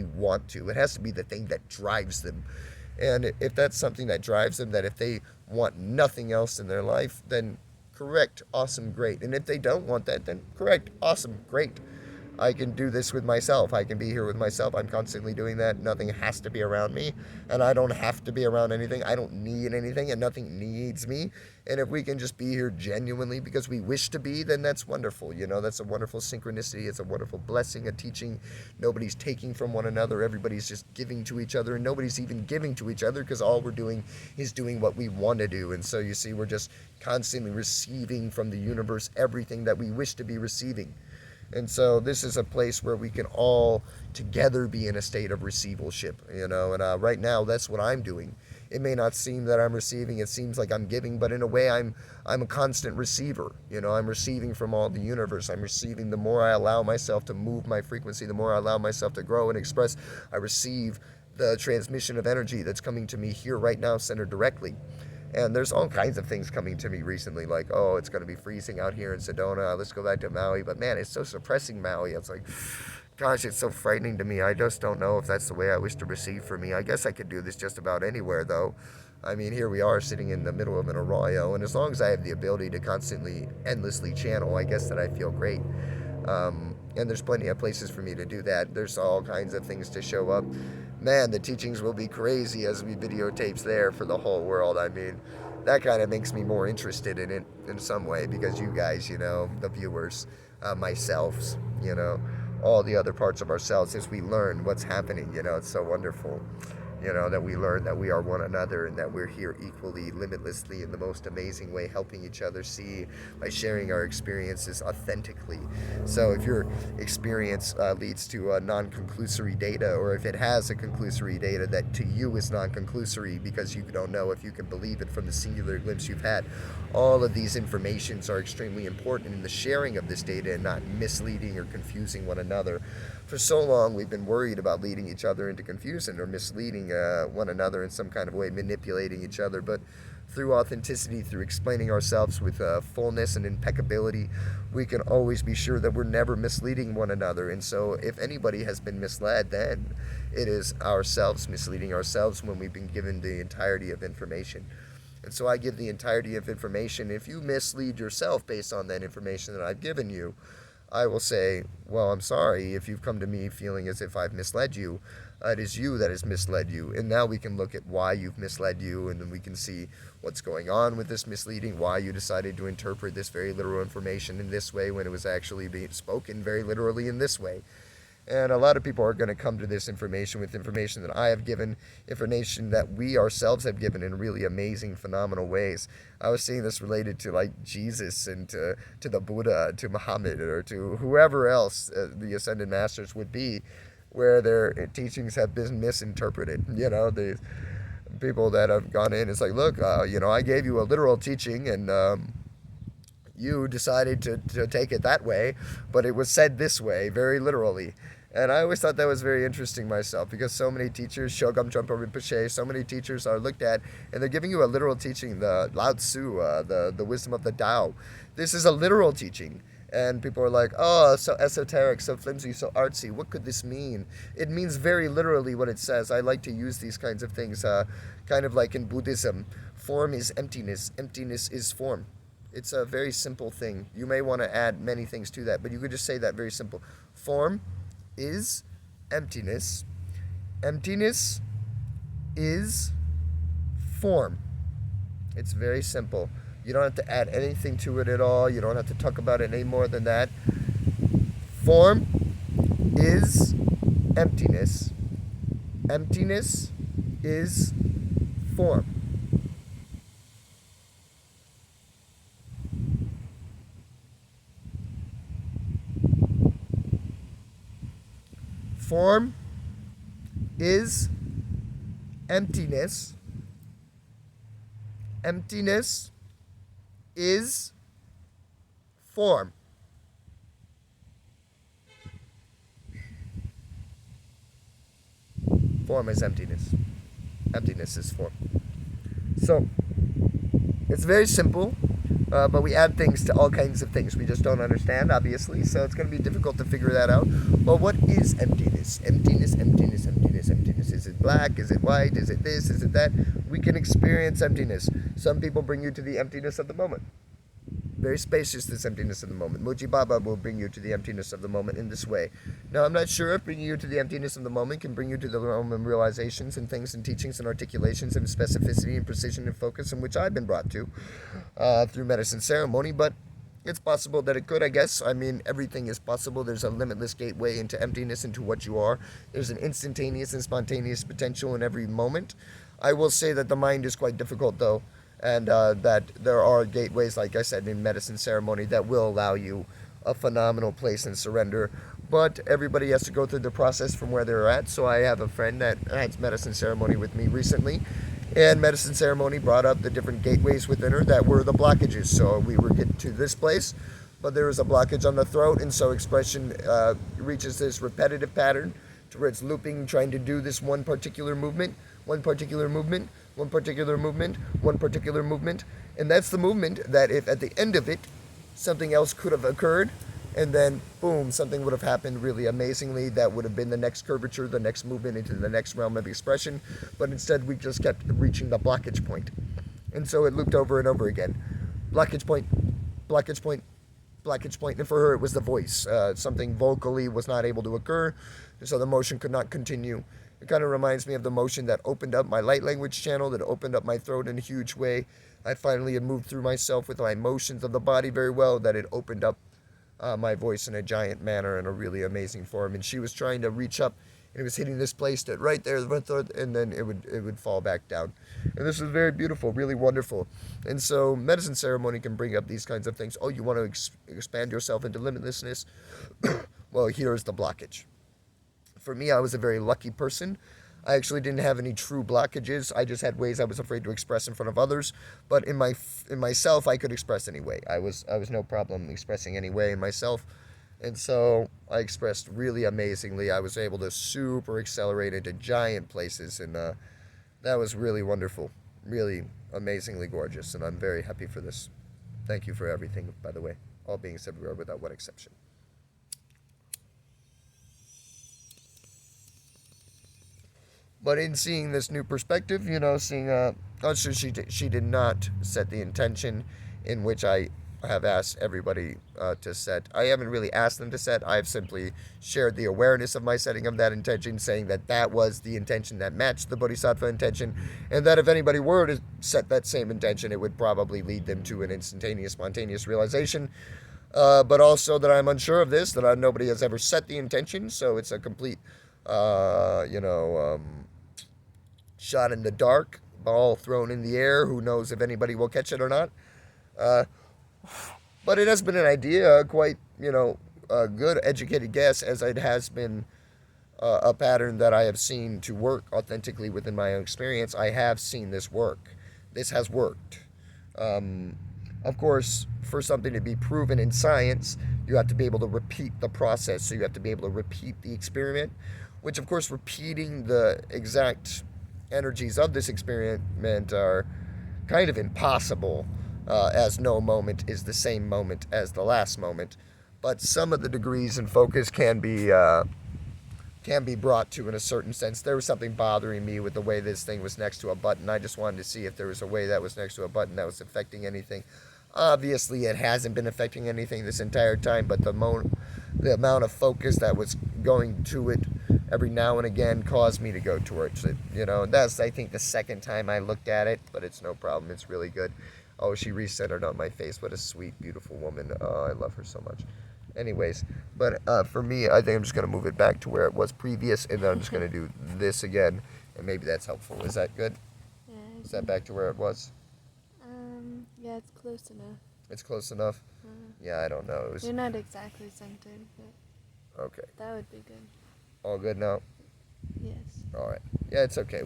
want to. It has to be the thing that drives them. And if that's something that drives them, that if they want nothing else in their life, then correct, awesome, great. And if they don't want that, then correct, awesome, great. I can do this with myself. I can be here with myself. I'm constantly doing that. Nothing has to be around me, and I don't have to be around anything. I don't need anything, and nothing needs me. And if we can just be here genuinely because we wish to be, then that's wonderful. You know, that's a wonderful synchronicity. It's a wonderful blessing, a teaching. Nobody's taking from one another. Everybody's just giving to each other, and nobody's even giving to each other because all we're doing is doing what we want to do. And so you see, we're just constantly receiving from the universe everything that we wish to be receiving. And so this is a place where we can all together be in a state of receivalship, you know. And right now, that's what I'm doing. It may not seem that I'm receiving; it seems like I'm giving, but in a way, I'm a constant receiver. You know, I'm receiving from all the universe. I'm receiving. The more I allow myself to move my frequency, the more I allow myself to grow and express, I receive the transmission of energy that's coming to me here right now, centered directly. And there's all kinds of things coming to me recently, like, oh, it's going to be freezing out here in Sedona. Let's go back to Maui. But man, it's so suppressing Maui. It's like, gosh, it's so frightening to me. I just don't know if that's the way I wish to receive for me. I guess I could do this just about anywhere, though. I mean, here we are sitting in the middle of an arroyo, and as long as I have the ability to constantly, endlessly channel, I guess that I feel great. And there's plenty of places for me to do that. There's all kinds of things to show up. Man, the teachings will be crazy as we videotapes there for the whole world. I mean, that kind of makes me more interested in it in some way because you guys, you know, the viewers, myself, you know, all the other parts of ourselves, as we learn what's happening, you know, it's so wonderful. You know, that we learn that we are one another and that we're here equally, limitlessly, in the most amazing way, helping each other see by sharing our experiences authentically. So if your experience leads to a non-conclusory data, or if it has a conclusory data that to you is non-conclusory because you don't know if you can believe it from the singular glimpse you've had, all of these informations are extremely important in the sharing of this data and not misleading or confusing one another. For so long, we've been worried about leading each other into confusion or misleading one another in some kind of way, manipulating each other. But through authenticity, through explaining ourselves with fullness and impeccability, we can always be sure that we're never misleading one another. And so if anybody has been misled, then it is ourselves misleading ourselves when we've been given the entirety of information. And so I give the entirety of information. If you mislead yourself based on that information that I've given you, I will say, well, I'm sorry if you've come to me feeling as if I've misled you. It is you that has misled you. And now we can look at why you've misled you, and then we can see what's going on with this misleading, why you decided to interpret this very literal information in this way when it was actually being spoken very literally in this way. And a lot of people are going to come to this information with information that I have given, information that we ourselves have given in really amazing, phenomenal ways. I was seeing this related to like Jesus and to the Buddha, to Muhammad, or to whoever else the Ascended Masters would be, where their teachings have been misinterpreted. You know, the people that have gone in, it's like, look, you know, I gave you a literal teaching and you decided to take it that way, but it was said this way, very literally. And I always thought that was very interesting myself because so many teachers, Shogam Trungpa Rinpoche, so many teachers are looked at and they're giving you a literal teaching, the Lao Tzu, the wisdom of the Tao. This is a literal teaching. And people are like, oh, so esoteric, so flimsy, so artsy. What could this mean? It means very literally what it says. I like to use these kinds of things, kind of like in Buddhism. Form is emptiness. Emptiness is form. It's a very simple thing. You may want to add many things to that, but you could just say that very simple. Form is emptiness. Emptiness is form. It's very simple. You don't have to add anything to it at all. You don't have to talk about it any more than that. Form is emptiness. Emptiness is form. Form is emptiness. Emptiness is form. Form is emptiness. Emptiness is form. So, it's very simple. But we add things to all kinds of things we just don't understand, obviously, so it's going to be difficult to figure that out. But what is emptiness? Emptiness, emptiness, emptiness, emptiness. Is it black? Is it white? Is it this? Is it that? We can experience emptiness. Some people bring you to the emptiness of the moment. Very spacious, this emptiness of the moment. Muji Baba will bring you to the emptiness of the moment in this way. Now, I'm not sure if bringing you to the emptiness of the moment can bring you to the realm of realizations and things and teachings and articulations and specificity and precision and focus in which I've been brought to through medicine ceremony, but it's possible that it could, I guess. I mean, everything is possible. There's a limitless gateway into emptiness, into what you are. There's an instantaneous and spontaneous potential in every moment. I will say that the mind is quite difficult, though, and that there are gateways, like I said, in medicine ceremony that will allow you a phenomenal place in surrender. But everybody has to go through the process from where they're at. So I have a friend that had medicine ceremony with me recently, and medicine ceremony brought up the different gateways within her that were the blockages. So we were getting to this place, but there was a blockage on the throat, and so expression reaches this repetitive pattern to where it's looping, trying to do this one particular movement, one particular movement, one particular movement, one particular movement. And that's the movement that if at the end of it, something else could have occurred, and then boom, something would have happened really amazingly. That would have been the next curvature, the next movement into the next realm of expression. But instead, we just kept reaching the blockage point. And so it looped over and over again. Blockage point, blockage point, blockage point. And for her, it was the voice. Something vocally was not able to occur, so the motion could not continue. It kind of reminds me of the motion that opened up my light language channel, that opened up my throat in a huge way. I finally had moved through myself with my motions of the body very well, that it opened up my voice in a giant manner in a really amazing form. And she was trying to reach up, and it was hitting this place that right there, and then it would fall back down. And this was very beautiful, really wonderful. And so medicine ceremony can bring up these kinds of things. Oh, you want to expand yourself into limitlessness? Well, here's the blockage. For me, I was a very lucky person. I actually didn't have any true blockages. I just had ways I was afraid to express in front of others. But in myself, I could express anyway. I was no problem expressing anyway in myself. And so I expressed really amazingly. I was able to super accelerate into giant places. And that was really wonderful. Really amazingly gorgeous. And I'm very happy for this. Thank you for everything, by the way. All beings everywhere without one exception. But in seeing this new perspective, seeing, so she did not set the intention in which I have asked everybody to set. I haven't really asked them to set. I've simply shared the awareness of my setting of that intention, saying that that was the intention that matched the Bodhisattva intention, and that if anybody were to set that same intention, it would probably lead them to an instantaneous, spontaneous realization. But also that I'm unsure of this, that nobody has ever set the intention, so it's a complete, shot in the dark, ball thrown in the air. Who knows if anybody will catch it or not? But it has been an idea, quite, a good educated guess, as it has been a pattern that I have seen to work authentically within my own experience. I have seen this work. This has worked. Of course, for something to be proven in science, you have to be able to repeat the process. So you have to be able to repeat the experiment, which, of course, repeating the exact energies of this experiment are kind of impossible, as no moment is the same moment as the last moment. But some of the degrees and focus can be brought to in a certain sense. There was something bothering me with the way this thing was next to a button. I just wanted to see if there was a way that was next to a button that was affecting anything. Obviously, it hasn't been affecting anything this entire time, but the amount of focus that was going to it every now and again caused me to go towards it. That's, I think, the second time I looked at it, but it's no problem. It's really good. Oh, she recentered on my face. What a sweet, beautiful woman. Oh, I love her so much. Anyways, but for me, I think I'm just going to move it back to where it was previous, and then I'm just going to do this again, and maybe that's helpful. Is that good? Yeah. Is that back to where it was? Yeah, it's close enough. It's close enough? Yeah, I don't know. You're not exactly centered, but okay. That would be good. All good now? Yes. All right. Yeah, it's okay.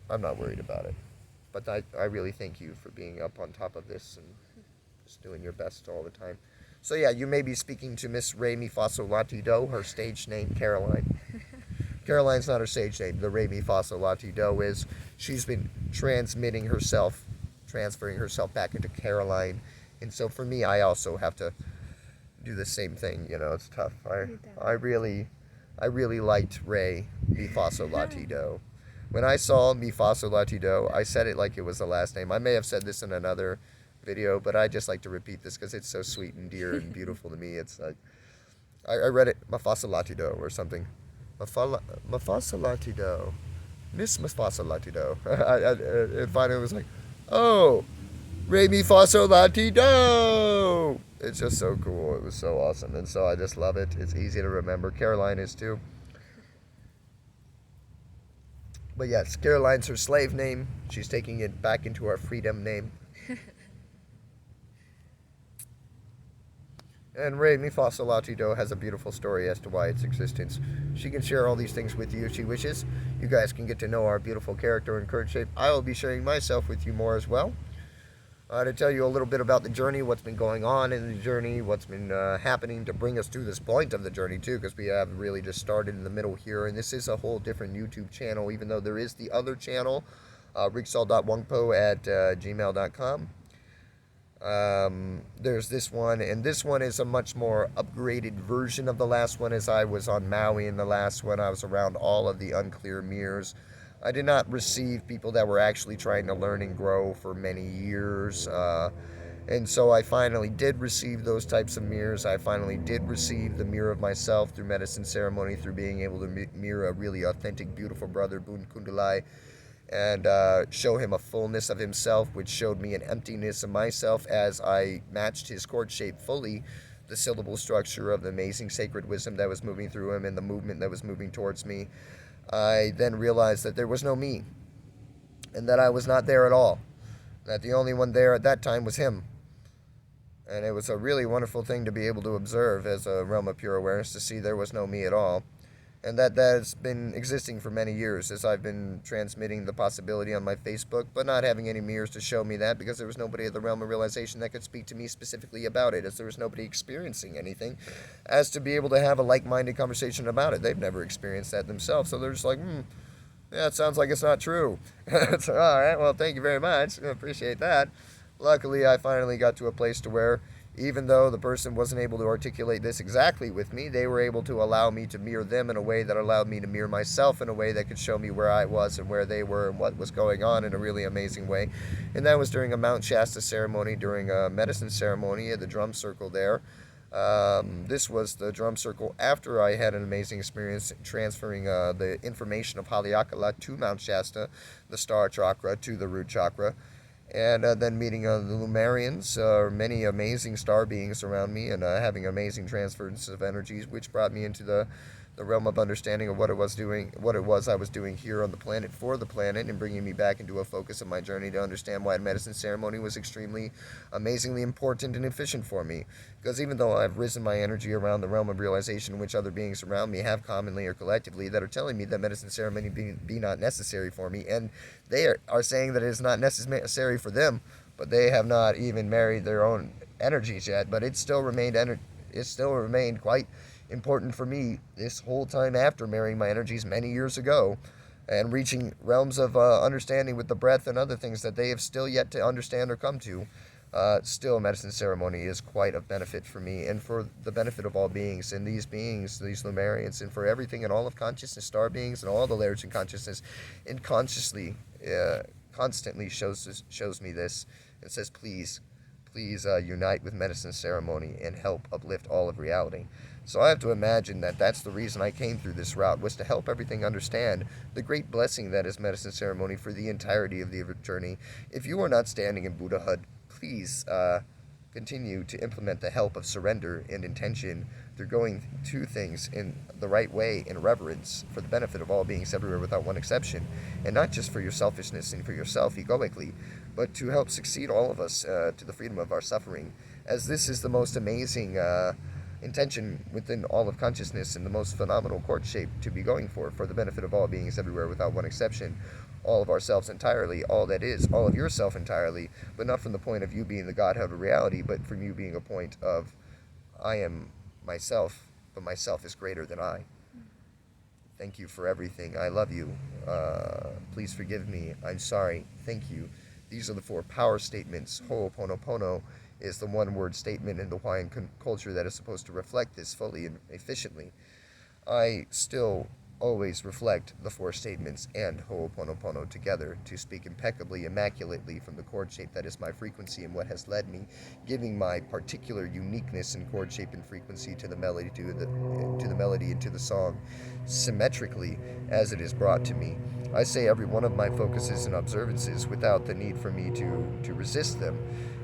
I'm not worried about it. But I really thank you for being up on top of this and just doing your best all the time. So yeah, you may be speaking to Miss Re Mi Fa Sol La Ti Do, her stage name, Caroline. Caroline's not her stage name. The Re Mi Fa Sol La Ti Do is. She's been transferring herself back into Caroline And so for me, I also have to do the same thing. It's tough. I really liked Ray Mi Faso Latido. When I saw Mi Faso Latido, I said it like it was the last name. I may have said this in another video, but I just like to repeat this because it's so sweet and dear and beautiful to me. It's like I read it Mafasa Latido or something. Mafasa Latido. Miss Mafasa Latido. And finally it was like, oh, Re Mi Faso Latido. It's just so cool. It was so awesome. And so I just love it. It's easy to remember. Caroline is too. But yes, Caroline's her slave name. She's taking it back into our freedom name. And Re Mi Faso Latido has a beautiful story as to why its existence. She can share all these things with you if she wishes. You guys can get to know our beautiful character and current shape. I will be sharing myself with you more as well. To tell you a little bit about the journey, what's been going on in the journey, what's been happening to bring us to this point of the journey too, because we have really just started in the middle here, and this is a whole different YouTube channel, even though there is the other channel, rigsol.wongpo at gmail.com. There's this one, and this one is a much more upgraded version of the last one, as I was on Maui in the last one. I was around all of the unclear mirrors. I did not receive people that were actually trying to learn and grow for many years. And so I finally did receive those types of mirrors. I finally did receive the mirror of myself through medicine ceremony, through being able to mirror a really authentic, beautiful brother, Boon Kundalai, and show him a fullness of himself, which showed me an emptiness of myself as I matched his chord shape fully, the syllable structure of the amazing sacred wisdom that was moving through him and the movement that was moving towards me. I then realized that there was no me, and that I was not there at all, that the only one there at that time was him. And it was a really wonderful thing to be able to observe as a realm of pure awareness, to see there was no me at all. And that has been existing for many years, as I've been transmitting the possibility on my Facebook, but not having any mirrors to show me that, because there was nobody at the realm of realization that could speak to me specifically about it, as there was nobody experiencing anything, as to be able to have a like-minded conversation about it. They've never experienced that themselves, so they're just like, yeah, it sounds like it's not true. So, all right, well, thank you very much. I appreciate that. Luckily, I finally got to a place to where, even though the person wasn't able to articulate this exactly with me, they were able to allow me to mirror them in a way that allowed me to mirror myself in a way that could show me where I was and where they were and what was going on in a really amazing way. And that was during a Mount Shasta ceremony, during a medicine ceremony at the drum circle there. This was the drum circle after I had an amazing experience transferring the information of Haleakala to Mount Shasta, the star chakra, to the root chakra. And then meeting the Lumarians, many amazing star beings around me, and having amazing transference of energies, which brought me into the realm of understanding of what it was I was doing here on the planet for the planet, and bringing me back into a focus of my journey to understand why medicine ceremony was extremely, amazingly important and efficient for me. Because even though I've risen my energy around the realm of realization, which other beings around me have commonly or collectively, that are telling me that medicine ceremony be not necessary for me, and they are saying that it is not necessary for them, but they have not even married their own energies yet. But it still remained quite important for me this whole time after marrying my energies many years ago, and reaching realms of understanding with the breath and other things that they have still yet to understand or come to. Still, medicine ceremony is quite a benefit for me, and for the benefit of all beings. And these beings, these Lumarians, and for everything in all of consciousness, star beings, and all the layers in consciousness, and constantly shows me this, and says, please unite with medicine ceremony and help uplift all of reality. So I have to imagine that that's the reason I came through this route, was to help everything understand the great blessing that is medicine ceremony for the entirety of the journey. If you are not standing in Buddhahood, please continue to implement the help of surrender and intention through going to things in the right way, in reverence, for the benefit of all beings everywhere without one exception, and not just for your selfishness and for yourself egoically, but to help succeed all of us to the freedom of our suffering, as this is the most amazing intention within all of consciousness, and the most phenomenal chord shape to be going for the benefit of all beings everywhere without one exception, all of ourselves entirely, all that is, all of yourself entirely, but not from the point of you being the Godhead of reality, but from you being a point of, I am myself, but myself is greater than I. Thank you for everything. I love you. Please forgive me. I'm sorry. Thank you. These are the 4 power statements, Ho'oponopono, is the one word statement in the Hawaiian culture that is supposed to reflect this fully and efficiently. I still always reflect the four statements and Ho'oponopono together to speak impeccably, immaculately from the chord shape that is my frequency and what has led me, giving my particular uniqueness in chord shape and frequency to the melody, to the melody and to the song, symmetrically as it is brought to me. I say every one of my focuses and observances without the need for me to resist them.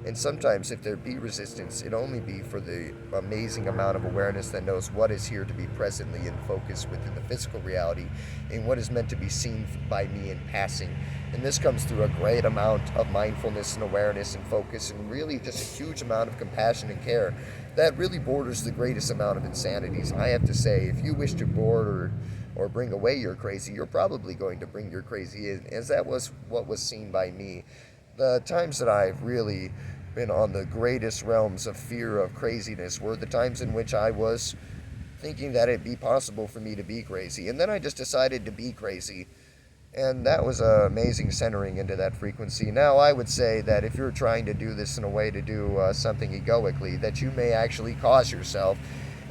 And sometimes, if there be resistance, it only be for the amazing amount of awareness that knows what is here to be presently in focus within the physical reality and what is meant to be seen by me in passing. And this comes through a great amount of mindfulness and awareness and focus, and really just a huge amount of compassion and care that really borders the greatest amount of insanities. I have to say, if you wish to board or bring away your crazy, you're probably going to bring your crazy in, as that was what was seen by me. The times that I've really been on the greatest realms of fear of craziness were the times in which I was thinking that it'd be possible for me to be crazy. And then I just decided to be crazy. And that was an amazing centering into that frequency. Now, I would say that if you're trying to do this in a way to do something egoically, that you may actually cause yourself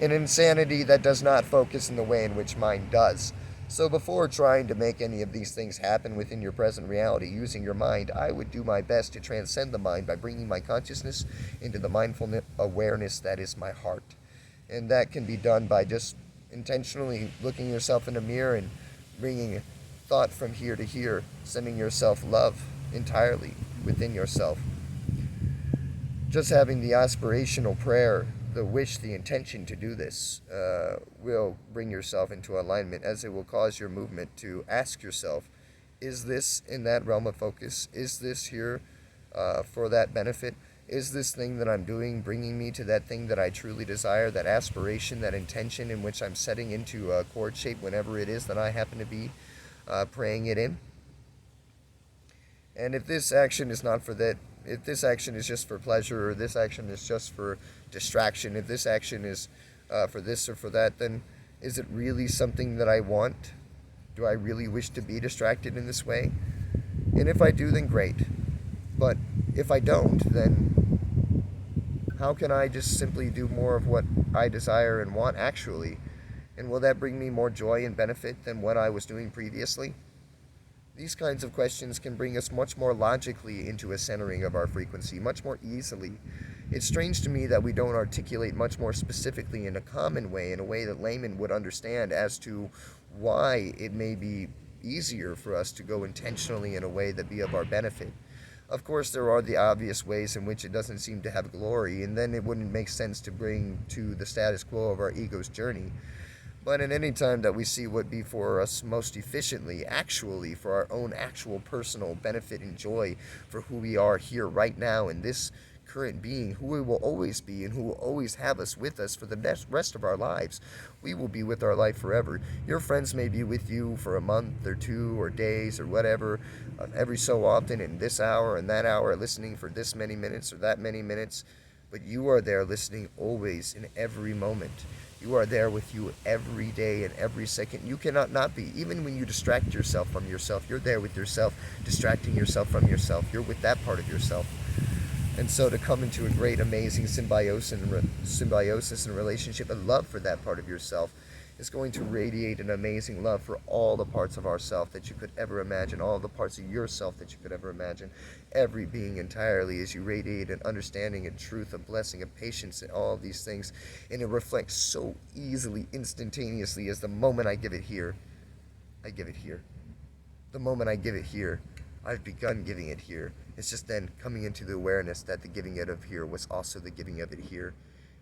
an insanity that does not focus in the way in which mine does. So before trying to make any of these things happen within your present reality using your mind, I would do my best to transcend the mind by bringing my consciousness into the mindful awareness that is my heart. And that can be done by just intentionally looking yourself in a mirror and bringing thought from here to here, sending yourself love entirely within yourself. Just having the aspirational prayer, the wish, the intention to do this will bring yourself into alignment, as it will cause your movement to ask yourself, is this in that realm of focus? Is this here for that benefit? Is this thing that I'm doing bringing me to that thing that I truly desire, that aspiration, that intention in which I'm setting into a chord shape whenever it is that I happen to be praying it in? And if this action is not for that, if this action is just for pleasure, or this action is just for distraction, if this action is for this or for that, then is it really something that I want? Do I really wish to be distracted in this way? And if I do, then great. But if I don't, then how can I just simply do more of what I desire and want actually? And will that bring me more joy and benefit than what I was doing previously? These kinds of questions can bring us much more logically into a centering of our frequency, much more easily. It's strange to me that we don't articulate much more specifically in a common way, in a way that laymen would understand, as to why it may be easier for us to go intentionally in a way that be of our benefit. Of course, there are the obvious ways in which it doesn't seem to have glory, and then it wouldn't make sense to bring to the status quo of our ego's journey. But in any time that we see what be for us most efficiently, actually, for our own actual personal benefit and joy, for who we are here right now in this current being, who we will always be, and who will always have us with us for the rest of our lives. We will be with our life forever. Your friends may be with you for a month or two or days or whatever, every so often in this hour and that hour, listening for this many minutes or that many minutes, but you are there listening always in every moment. You are there with you every day and every second. You cannot not be. Even when you distract yourself from yourself, you're there with yourself, distracting yourself from yourself. You're with that part of yourself. And so to come into a great, amazing symbiosis and relationship and love for that part of yourself is going to radiate an amazing love for all the parts of ourself that you could ever imagine, all the parts of yourself that you could ever imagine. Every being entirely, as you radiate an understanding and truth, a blessing, a patience, and all of these things. And it reflects so easily, instantaneously, as the moment I give it here, I give it here. The moment I give it here, I've begun giving it here. It's just then coming into the awareness that the giving it of here was also the giving of it here.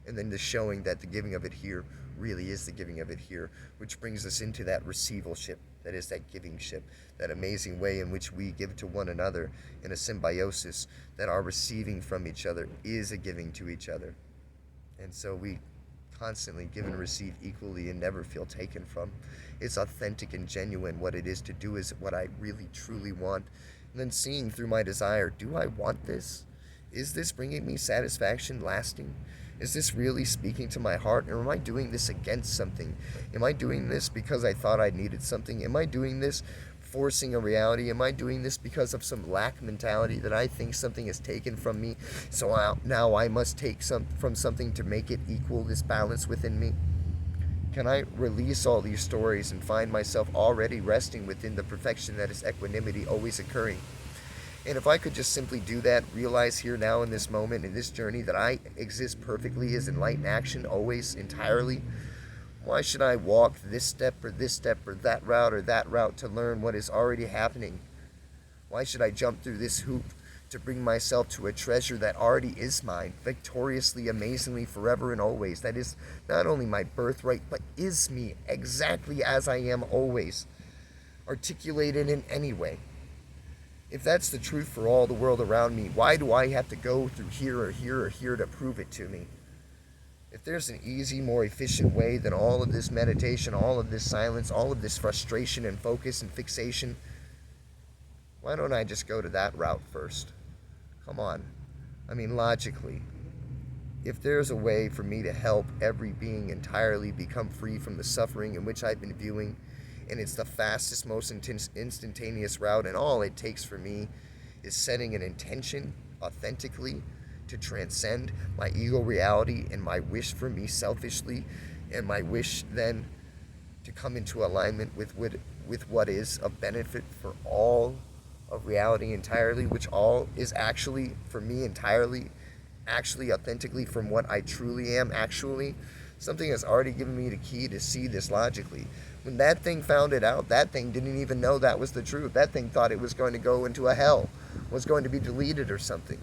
And then the showing that the giving of it here really is the giving of it here, which brings us into that receivalship, that is that giving ship, that amazing way in which we give to one another in a symbiosis, that our receiving from each other is a giving to each other. And so we constantly give and receive equally and never feel taken from. It's authentic and genuine. What it is to do is what I really truly want. And then seeing through my desire, do I want this? Is this bringing me satisfaction lasting? Is this really speaking to my heart? Or am I doing this against something? Am I doing this because I thought I needed something? Am I doing this forcing a reality? Am I doing this because of some lack mentality that I think something is taken from me, so now I must take some from something to make it equal this balance within me? Can I release all these stories and find myself already resting within the perfection that is equanimity always occurring? And if I could just simply do that, realize here now in this moment, in this journey, that I exist perfectly as enlightened action, always, entirely, why should I walk this step or that route or that route to learn what is already happening? Why should I jump through this hoop to bring myself to a treasure that already is mine, victoriously, amazingly, forever and always? That is not only my birthright, but is me, exactly as I am always, articulated in any way. If that's the truth for all the world around me, why do I have to go through here or here or here to prove it to me? If there's an easy, more efficient way than all of this meditation, all of this silence, all of this frustration and focus and fixation, why don't I just go to that route first? Come on. I mean, logically, if there's a way for me to help every being entirely become free from the suffering in which I've been viewing, and it's the fastest, most instantaneous route, and all it takes for me is setting an intention authentically to transcend my ego reality and my wish for me selfishly, and my wish then to come into alignment with what is of benefit for all of reality entirely, which all is actually for me entirely, actually authentically from what I truly am actually. Something has already given me the key to see this logically. When that thing found it out, that thing didn't even know that was the truth. That thing thought it was going to go into a hell, was going to be deleted or something.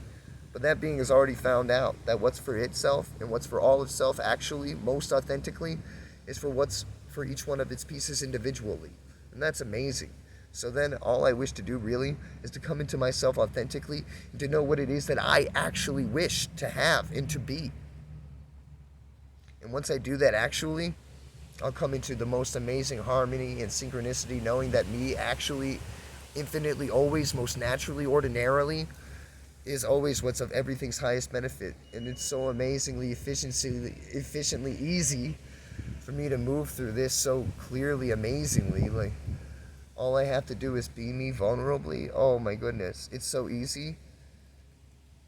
But that being has already found out that what's for itself and what's for all of self actually, most authentically, is for what's for each one of its pieces individually. And that's amazing. So then all I wish to do really is to come into myself authentically and to know what it is that I actually wish to have and to be. And once I do that actually, I'll come into the most amazing harmony and synchronicity, knowing that me actually infinitely, always, most naturally, ordinarily, is always what's of everything's highest benefit. And it's so amazingly efficiently easy for me to move through this so clearly, amazingly. Like, all I have to do is be me vulnerably. Oh my goodness, it's so easy.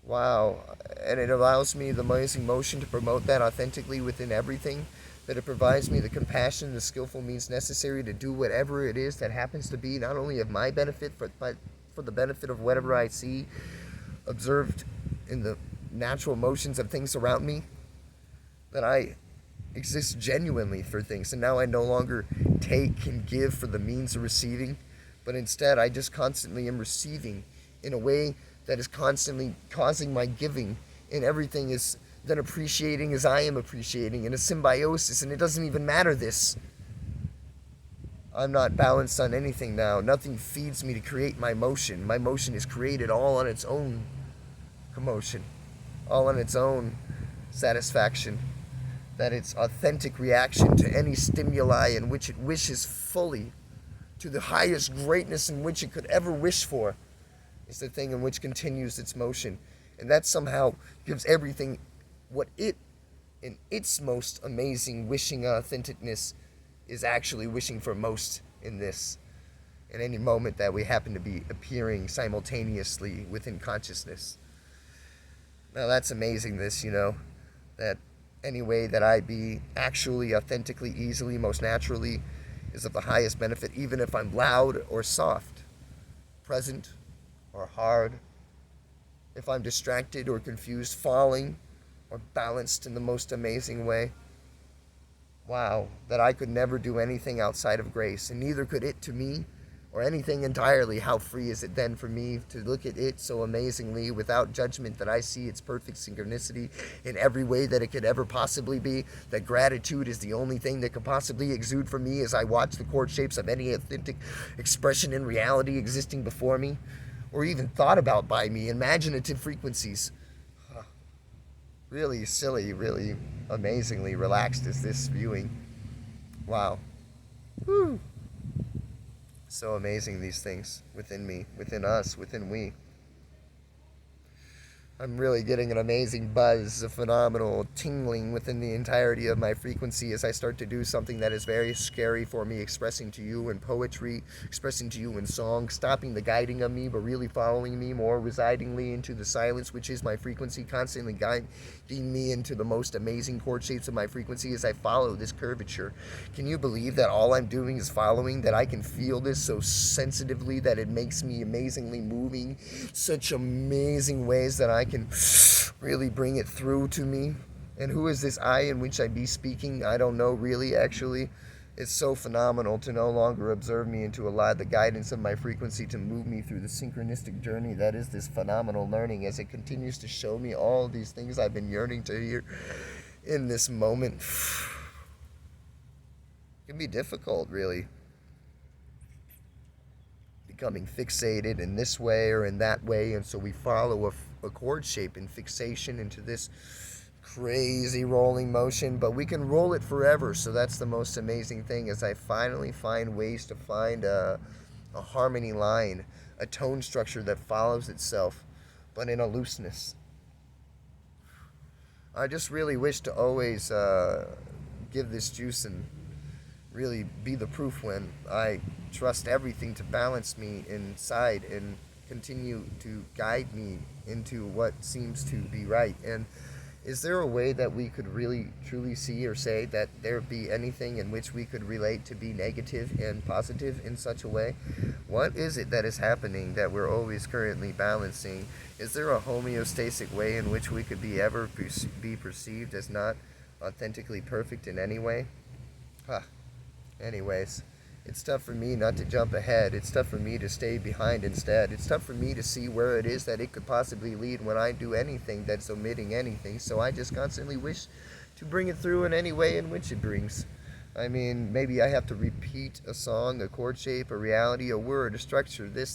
Wow. And it allows me the amazing motion to promote that authentically within everything. That it provides me the compassion, the skillful means necessary to do whatever it is that happens to be, not only of my benefit, but for the benefit of whatever I see observed in the natural motions of things around me. That I exist genuinely for things, and now I no longer take and give for the means of receiving, but instead I just constantly am receiving in a way that is constantly causing my giving, and everything is then appreciating as I am appreciating in a symbiosis. And it doesn't even matter this. I'm not balanced on anything now. Nothing feeds me to create my motion. My motion is created all on its own commotion, all on its own satisfaction. That its authentic reaction to any stimuli in which it wishes fully, to the highest greatness in which it could ever wish for, is the thing in which continues its motion. And that somehow gives everything what it, in its most amazing wishing authenticness, is actually wishing for most in this, in any moment that we happen to be appearing simultaneously within consciousness. Now that's amazing, this, that any way that I be actually, authentically, easily, most naturally, is of the highest benefit, even if I'm loud or soft, present or hard, if I'm distracted or confused, falling or balanced in the most amazing way. Wow, that I could never do anything outside of grace, and neither could it to me, or anything entirely. How free is it then for me to look at it so amazingly without judgment, that I see its perfect synchronicity in every way that it could ever possibly be, that gratitude is the only thing that could possibly exude from me as I watch the chord shapes of any authentic expression in reality existing before me, or even thought about by me, imaginative frequencies. Really silly, really amazingly relaxed is this viewing. Wow. Whew. So amazing, these things within me, within us, within we. I'm really getting an amazing buzz, a phenomenal tingling within the entirety of my frequency as I start to do something that is very scary for me, expressing to you in poetry, expressing to you in song, stopping the guiding of me, but really following me more residingly into the silence, which is my frequency, constantly guiding me into the most amazing chord shapes of my frequency as I follow this curvature. Can you believe that all I'm doing is following, that I can feel this so sensitively that it makes me amazingly moving, such amazing ways that I can really bring it through to me? And who is this I in which I be speaking? I don't know really, actually. It's so phenomenal to no longer observe me and to allow the guidance of my frequency to move me through the synchronistic journey that is this phenomenal learning as it continues to show me all these things I've been yearning to hear in this moment. It can be difficult, really, becoming fixated in this way or in that way, and so we follow a chord shape and fixation into this crazy rolling motion, but we can roll it forever. So that's the most amazing thing, as I finally find ways to find a harmony line, a tone structure that follows itself, but in a looseness. I just really wish to always give this juice and really be the proof when I trust everything to balance me inside and continue to guide me into what seems to be right. And is there a way that we could really truly see or say that there be anything in which we could relate to be negative and positive in such a way? What is it that is happening that we're always currently balancing? Is there a homeostatic way in which we could be ever be perceived as not authentically perfect in any way? Huh. Anyways, it's tough for me not to jump ahead. It's tough for me to stay behind instead. It's tough for me to see where it is that it could possibly lead when I do anything that's omitting anything. So I just constantly wish to bring it through in any way in which it brings. I mean, maybe I have to repeat a song, a chord shape, a reality, a word, a structure, this,